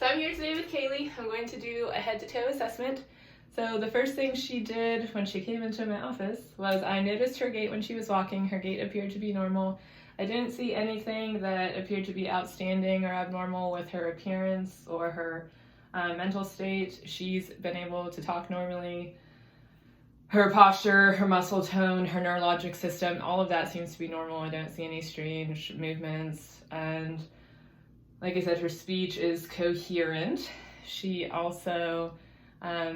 I'm here today with Kaylee. I'm going to do a head-to-toe assessment. So the first thing she did when she came into my office was I noticed her gait when she was walking. Her gait appeared to be normal. I didn't see anything that appeared to be outstanding or abnormal with her appearance or her mental state. She's been able to talk normally. Her posture, her muscle tone, her neurologic system, all of that seems to be normal. I don't see any strange movements. And like I said, her speech is coherent. She also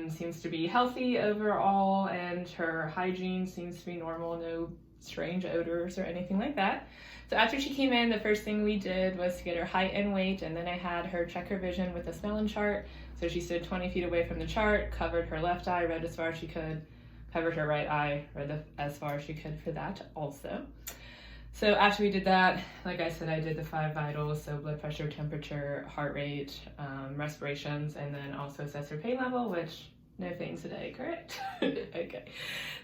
seems to be healthy overall, and her hygiene seems to be normal, no strange odors or anything like that. So after she came in, the first thing we did was to get her height and weight, and then I had her check her vision with a Snellen chart. So she stood 20 feet away from the chart, covered her left eye, read as far as she could, covered her right eye, read as far as she could for that also. So after we did that, like I said, I did the 5 vitals, so blood pressure, temperature, heart rate, respirations, and then also assess her pain level, which no pain today, correct? Okay.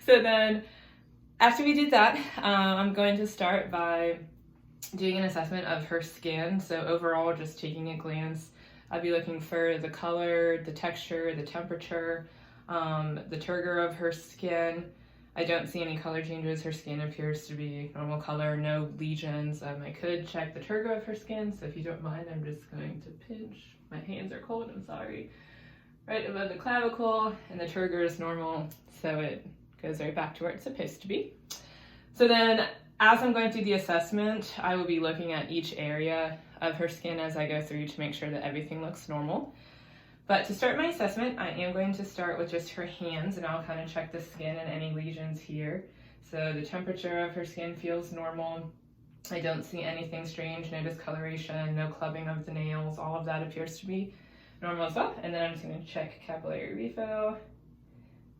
So then after we did that, I'm going to start by doing an assessment of her skin. So overall, just taking a glance, I'll be looking for the color, the texture, the temperature, the turgor of her skin. I don't see any color changes. Her skin appears to be normal color, no lesions. I could check the turgor of her skin, so if you don't mind, I'm just going to pinch. My hands are cold, I'm sorry. Right above the clavicle, and the turgor is normal, so it goes right back to where it's supposed to be. So then, as I'm going through the assessment, I will be looking at each area of her skin as I go through to make sure that everything looks normal. But to start my assessment, I am going to start with just her hands, and I'll kind of check the skin and any lesions here. So the temperature of her skin feels normal. I don't see anything strange, no discoloration, no clubbing of the nails. All of that appears to be normal as well. And then I'm just going to check capillary refill.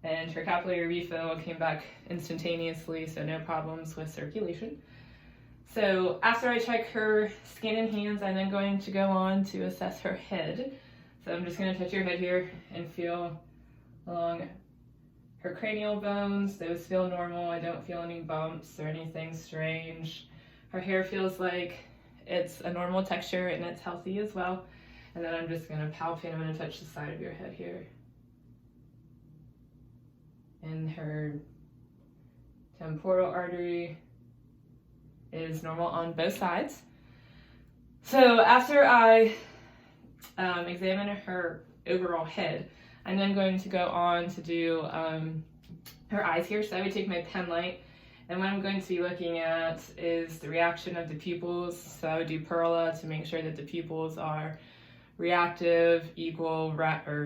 And her capillary refill came back instantaneously, so no problems with circulation. So after I check her skin and hands, I'm then going to go on to assess her head. So I'm just going to touch your head here and feel along her cranial bones. Those feel normal. I don't feel any bumps or anything strange. Her hair feels like it's a normal texture and it's healthy as well. And then I'm just going to palpate. I'm going to touch the side of your head here. And her temporal artery is normal on both sides. So after I examine her overall head, I'm then going to go on to do her eyes here. So I would take my pen light, and what I'm going to be looking at is the reaction of the pupils. So I would do Perla to make sure that the pupils are reactive, equal, her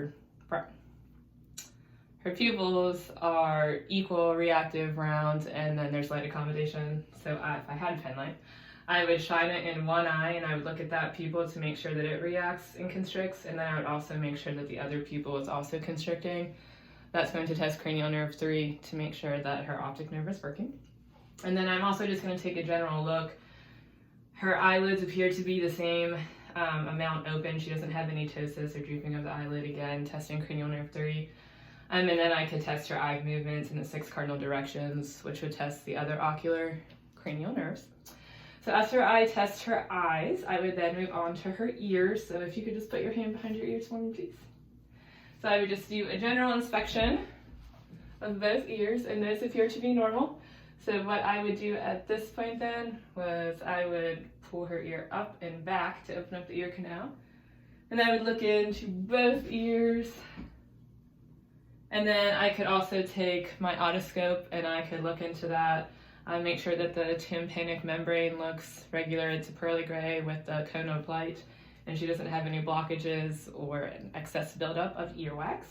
pupils are equal, reactive, round, and then there's light accommodation. So if I had a pen light, I would shine it in one eye, and I would look at that pupil to make sure that it reacts and constricts, and then I would also make sure that the other pupil is also constricting. That's going to test cranial nerve 3 to make sure that her optic nerve is working. And then I'm also just going to take a general look. Her eyelids appear to be the same amount open. She doesn't have any ptosis or drooping of the eyelid, again, testing cranial nerve 3. And then I could test her eye movements in the 6 cardinal directions, which would test the other ocular cranial nerves. So after I test her eyes, I would then move on to her ears. So if you could just put your hand behind your ears for me, please. So I would just do a general inspection of both ears, and those appear to be normal. So what I would do at this point then was I would pull her ear up and back to open up the ear canal. And I would look into both ears. And then I could also take my otoscope and I could look into that. Make sure that the tympanic membrane looks regular. It's a pearly gray with the cone of light, and she doesn't have any blockages or excess buildup of earwax.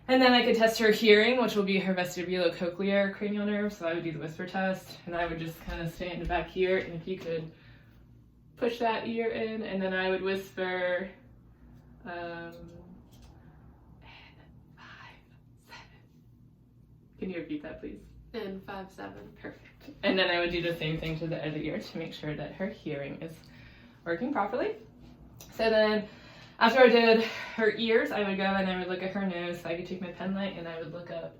And then I could test her hearing, which will be her vestibulocochlear cranial nerve. So I would do the whisper test, and I would just kind of stand back here, and if you could push that ear in, and then I would whisper, 5, 7. Can you repeat that, please? And 5, 7. Perfect. And then I would do the same thing to the other ear to make sure that her hearing is working properly. So then after I did her ears, I would go and I would look at her nose. So I could take my pen light and I would look up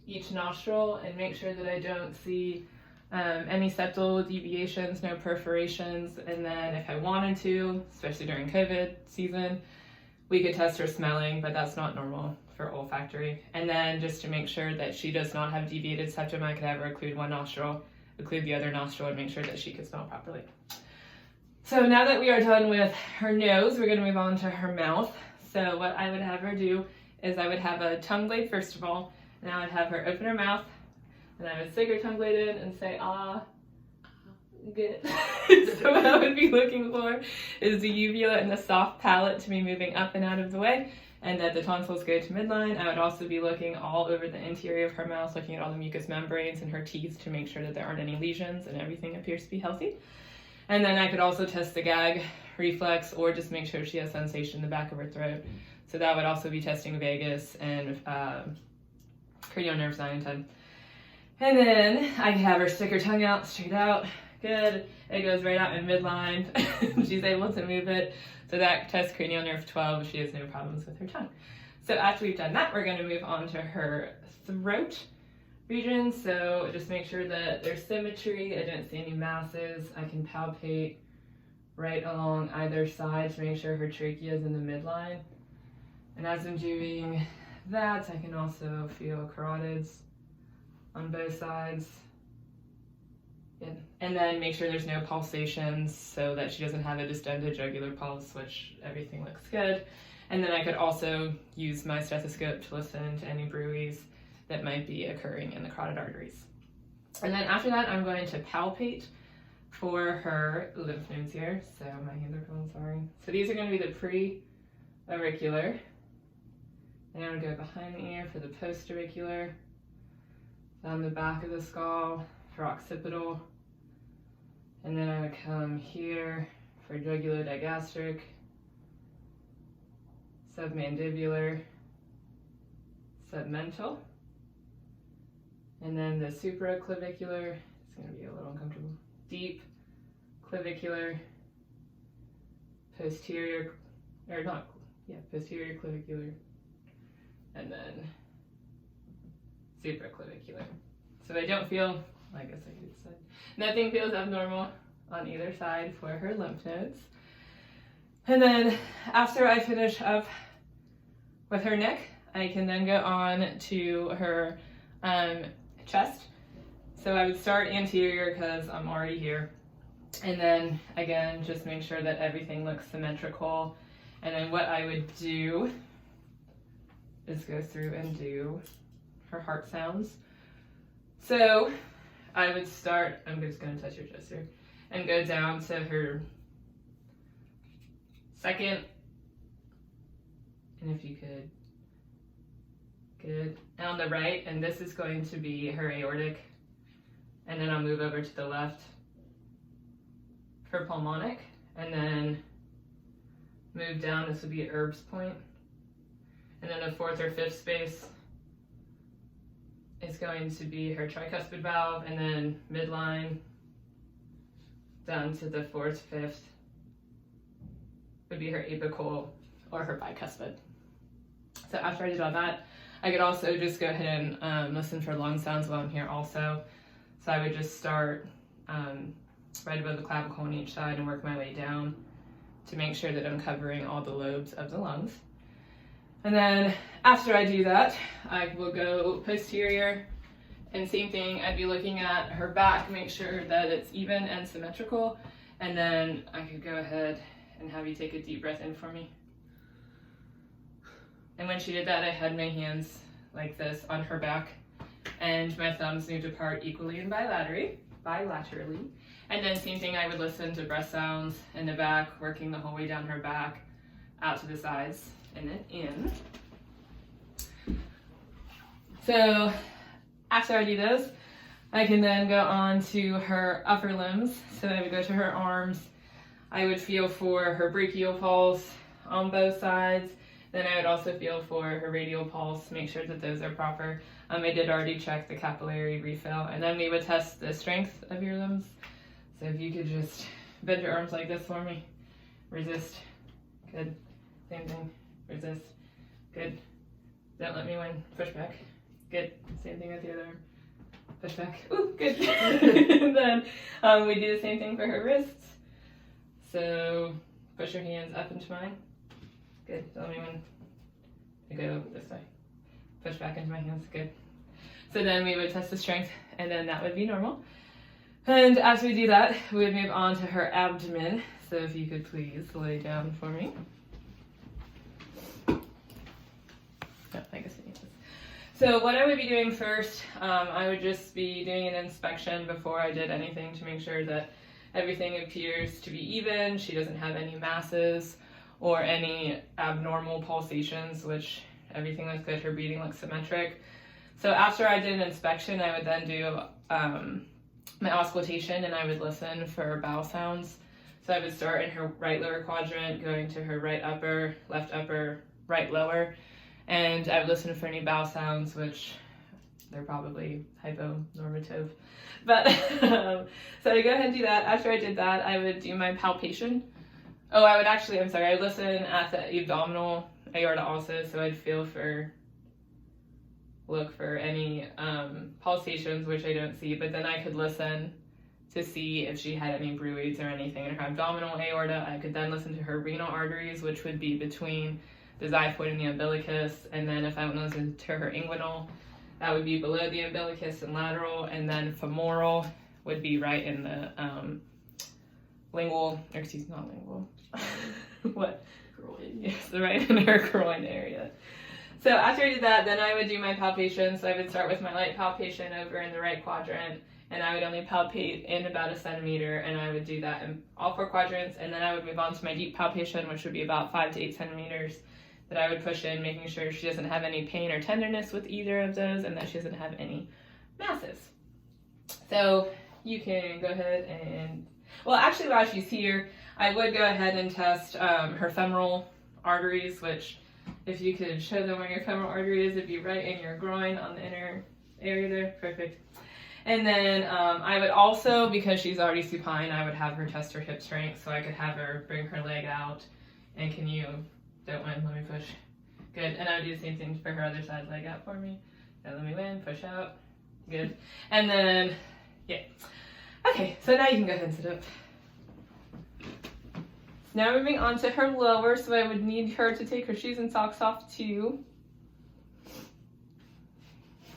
each nostril and make sure that I don't see any septal deviations, no perforations. And then if I wanted to, especially during COVID season, we could test her smelling, but that's not normal for olfactory. And then just to make sure that she does not have deviated septum, I could have her occlude one nostril, occlude the other nostril, and make sure that she could smell properly. So now that we are done with her nose, we're going to move on to her mouth. So what I would have her do is I would have a tongue blade first of all, and I would have her open her mouth, and I would stick her tongue blade in and say, ah, good. So what I would be looking for is the uvula and the soft palate to be moving up and out of the way, and that the tonsils go to midline. I would also be looking all over the interior of her mouth, looking at all the mucous membranes and her teeth to make sure that there aren't any lesions and everything appears to be healthy. And then I could also test the gag reflex or just make sure she has sensation in the back of her throat. So that would also be testing vagus and cranial nerves 9 and 10. And then I could have her stick her tongue out, straight out. Good. It goes right out in midline. She's able to move it. So that tests cranial nerve 12. She has no problems with her tongue. So after we've done that, we're going to move on to her throat region. So just make sure that there's symmetry. I don't see any masses. I can palpate right along either side to make sure her trachea is in the midline. And as I'm doing that, I can also feel carotids on both sides. Yeah. And then make sure there's no pulsations so that she doesn't have a distended jugular pulse, which everything looks good. And then I could also use my stethoscope to listen to any bruits that might be occurring in the carotid arteries. And then after that, I'm going to palpate for her lymph nodes here. So my hands are going, sorry. So these are going to be the pre-auricular. And I'm going to go behind the ear for the post-auricular, down the back of the skull for occipital, and then I would come here for jugulo-digastric, submandibular, submental, and then the supraclavicular, it's going to be a little uncomfortable, deep clavicular, posterior clavicular, and then supraclavicular. So I don't feel, I guess I could say, nothing feels abnormal on either side for her lymph nodes. And then after I finish up with her neck, I can then go on to her chest. So I would start anterior because I'm already here. And then again, just make sure that everything looks symmetrical. And then what I would do is go through and do her heart sounds. So I would start, I'm just going to touch your chest here, and go down to her second, and if you could, good, and on the right, and this is going to be her aortic, and then I'll move over to the left for pulmonic, and then move down, this would be Erb's point, and then the fourth or fifth space is going to be her tricuspid valve, and then midline down to the fourth, fifth would be her apical or her bicuspid. So after I did all that, I could also just go ahead and listen for lung sounds while I'm here also. So I would just start right above the clavicle on each side and work my way down to make sure that I'm covering all the lobes of the lungs. And then after I do that, I will go posterior, and same thing, I'd be looking at her back, make sure that it's even and symmetrical, and then I could go ahead and have you take a deep breath in for me. And when she did that, I had my hands like this on her back, and my thumbs moved apart equally and bilaterally. And then same thing, I would listen to breath sounds in the back, working the whole way down her back, out to the sides, and then in. So after I do those, I can then go on to her upper limbs. So I would go to her arms. I would feel for her brachial pulse on both sides. Then I would also feel for her radial pulse, make sure that those are proper. I did already check the capillary refill. And then we would test the strength of your limbs. So if you could just bend your arms like this for me. Resist. Good. Same thing. Resist. Good. Don't let me win. Push back. Good. Same thing with the other arm. Push back. Ooh, good. And then we do the same thing for her wrists. So push your hands up into mine. Good. So let me go this way. Push back into my hands. Good. So then we would test the strength, and then that would be normal. And after we do that, we would move on to her abdomen. So if you could please lay down for me. Oh, I guess I need this. So what I would be doing first, I would just be doing an inspection before I did anything to make sure that everything appears to be even. She doesn't have any masses or any abnormal pulsations, which everything looks good. Her beating looks symmetric. So after I did an inspection, I would then do my auscultation, and I would listen for bowel sounds. So I would start in her right lower quadrant, going to her right upper, right lower, and I would listen for any bowel sounds, which they're probably hyponormative. But so I go ahead and do that. After I did that, I would do my palpation. Oh, I would listen at the abdominal aorta also, so I'd look for any pulsations, which I don't see, but then I could listen to see if she had any bruits or anything in her abdominal aorta. I could then listen to her renal arteries, which would be between the xiphoid and the umbilicus, and then if I would listen to her inguinal, that would be below the umbilicus and lateral, and then femoral would be right in the what? Groin. Yes, right in her groin area. So after I did that, then I would do my palpation. So I would start with my light palpation over in the right quadrant, and I would only palpate in about 1 centimeter, and I would do that in all 4 quadrants, and then I would move on to my deep palpation, which would be about 5 to 8 centimeters, that I would push in, making sure she doesn't have any pain or tenderness with either of those, and that she doesn't have any masses. So you can go ahead and, well, actually while she's here, I would go ahead and test her femoral arteries, which if you could show them where your femoral artery is, it'd be right in your groin on the inner area there. Perfect. And then I would also, because she's already supine, I would have her test her hip strength, so I could have her bring her leg out. And can you, don't mind, let me push. Good. And I would do the same thing for her other side leg out for me. And let me in, push out. Good. And then, yeah. Okay, so now you can go ahead and sit up. Now moving on to her lower, so I would need her to take her shoes and socks off too.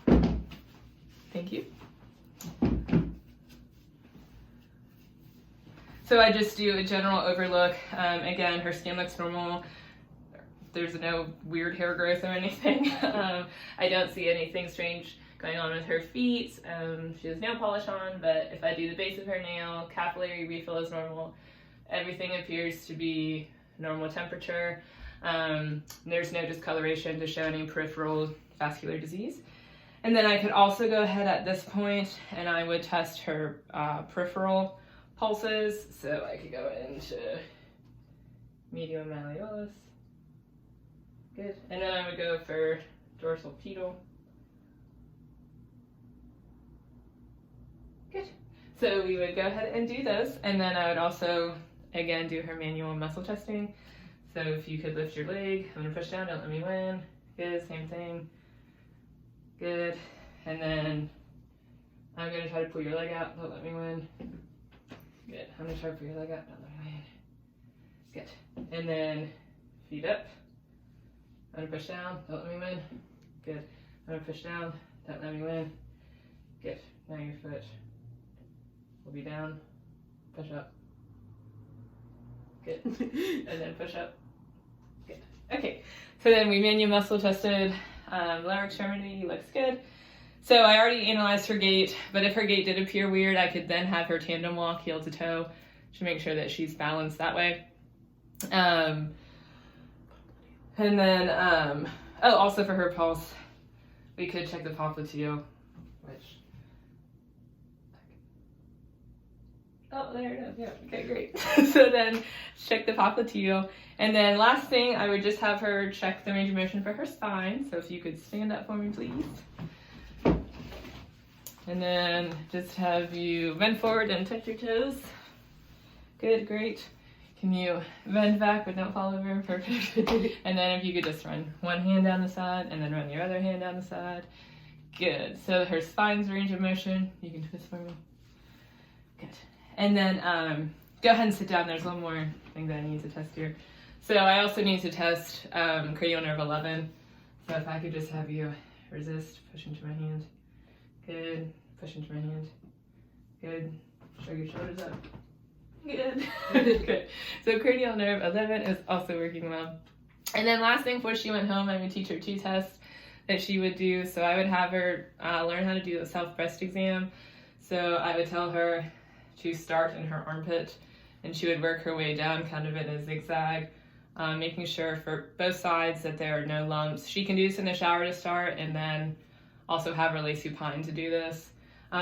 Thank you. So I just do a general overlook. Again, her skin looks normal. There's no weird hair growth or anything. I don't see anything strange going on with her feet. She has nail polish on, but if I do the base of her nail, capillary refill is normal. Everything appears to be normal temperature. There's no discoloration to show any peripheral vascular disease. And then I could also go ahead at this point and I would test her peripheral pulses. So I could go into medial malleolus. Good. And then I would go for dorsal pedal. Good. So we would go ahead and do those. And then I would also, again, do her manual muscle testing. So if you could lift your leg, I'm gonna push down, don't let me win. Good, same thing. Good. And then I'm gonna try to pull your leg out, don't let me win. Good. I'm gonna try to pull your leg out, don't let me win. Good. And then feet up. I'm gonna push down, don't let me win. Good. I'm gonna push down, don't let me win. Good. Now your foot will be down, push up. Good. And then push up. Good. Okay. So then we manual muscle tested lower extremity, looks good. So I already analyzed her gait, but if her gait did appear weird, I could then have her tandem walk heel to toe to make sure that she's balanced that way. And then, also for her pulse, we could check the popliteal, which, oh, there it is. Yeah, okay, great. So then check the popliteal. And then last thing, I would just have her check the range of motion for her spine. So if you could stand up for me, please. And then just have you bend forward and touch your toes. Good, great. Can you bend back but don't fall over? Perfect. And then if you could just run one hand down the side and then run your other hand down the side. Good. So her spine's range of motion, you can twist for me. Good. And then go ahead and sit down. There's one more thing that I need to test here. So I also need to test cranial nerve 11. So if I could just have you resist, push into my hand. Good. Push into my hand. Good. Shrug your shoulders up. Good. Good. So cranial nerve 11 is also working well. And then last thing before she went home, I would teach her 2 tests that she would do. So I would have her learn how to do a self-breast exam. So I would tell her to start in her armpit, and she would work her way down kind of in a zigzag, making sure for both sides that there are no lumps. She can do this in the shower to start, and then also have her lace supine to do this.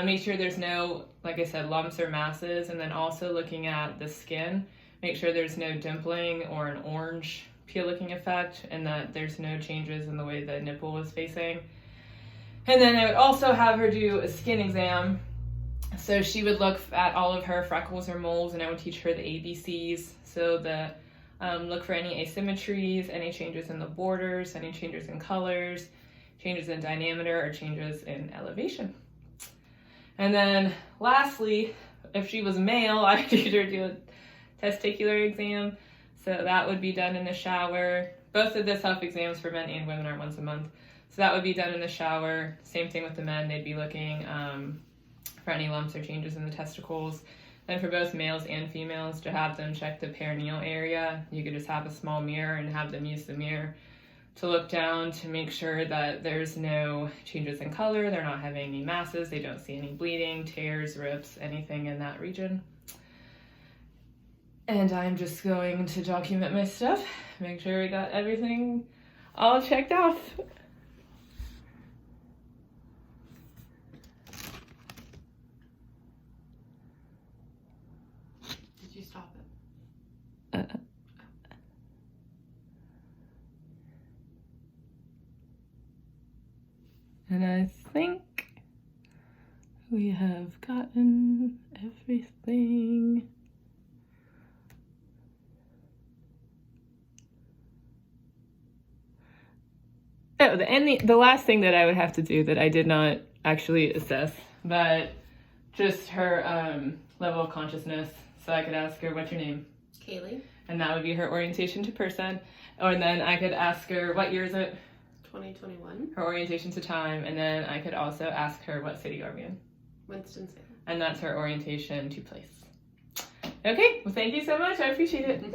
Make sure there's no, like I said, lumps or masses, and then also looking at the skin, make sure there's no dimpling or an orange peel looking effect, and that there's no changes in the way the nipple is facing. And then I would also have her do a skin exam. So she would look at all of her freckles or moles, and I would teach her the ABCs. So the look for any asymmetries, any changes in the borders, any changes in colors, changes in diameter, or changes in elevation. And then lastly, if she was male, I would either do a testicular exam. So that would be done in the shower. Both of the self-exams for men and women are once a month. So that would be done in the shower. Same thing with the men. They'd be looking for any lumps or changes in the testicles. Then for both males and females, to have them check the perineal area, you could just have a small mirror and have them use the mirror to look down to make sure that there's no changes in color, they're not having any masses, they don't see any bleeding, tears, rips, anything in that region. And I'm just going to document my stuff, make sure we got everything all checked off. Did you stop it? And I think we have gotten everything. Oh, the last thing that I would have to do that I did not actually assess, but just her level of consciousness. So I could ask her, what's your name? Kaylee. And that would be her orientation to person. And then I could ask her, what year is it? 2021. Her orientation to time. And then I could also ask her, what city are we in? Winston-Salem. And that's her orientation to place. Okay, well, thank you so much. I appreciate it.